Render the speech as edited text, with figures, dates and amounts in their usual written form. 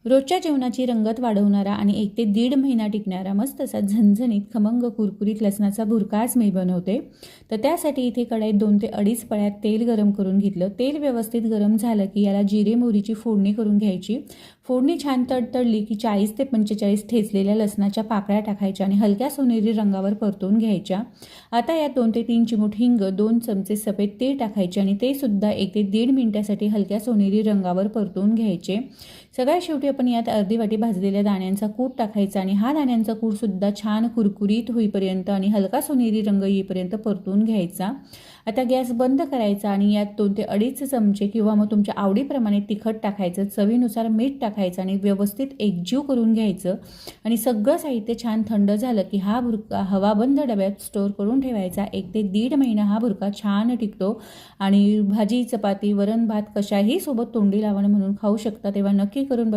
रोजच्या जेवणाची रंगत वाढवणारा आणि 1 ते 1.5 महिना टिकणारा मस्त असा झणझणीत खमंग कुरकुरीत लसणाचा भुर्का आज मी बनवते। तर त्यासाठी इथे कढईत 2 ते 2.5 पळ्यात तेल गरम करून घेतलं। तेल व्यवस्थित गरम झालं की याला जिरे मोहरीची फोडणी करून घ्यायची। फोडणी छान तडतडली की 40 ते 45 ठेचलेल्या लसणाच्या पाकळ्या टाकायच्या आणि हलक्या सोनेरी रंगावर परतून घ्यायच्या। आता यात 2 ते 3 चिमूट हिंग, 2 चमचे सफेद तीळ टाकायचे आणि ते सुद्धा 1 ते 1.5 मिनिटासाठी हलक्या सोनेरी रंगावर परतून घ्यायचे। सगळ्यात शेवटी आपण यात अर्धी वाटी भाजलेल्या दाण्यांचा कूट टाकायचा आणि हा दाण्यांचा कूट सुद्धा छान कुरकुरीत होईपर्यंत आणि हलका सोनेरी रंग येईपर्यंत परतून घ्यायचा। आता गॅस बंद करायचा आणि यात 2 ते 2.5 चमचे किंवा मग तुमच्या आवडीप्रमाणे तिखट टाकायचं, चवीनुसार मीठ टाकायचं आणि व्यवस्थित एकजीव करून घ्यायचं। आणि सगळं साहित्य छान थंड झालं की हा भुर्का हवाबंद डब्यात स्टोअर करून ठेवायचा। 1 ते 1.5 महिना हा भुर्का छान टिकतो आणि भाजी, चपाती, वरण, भात कशाही सोबत तोंडी लावणं म्हणून खाऊ शकता। तेव्हा नक्की करून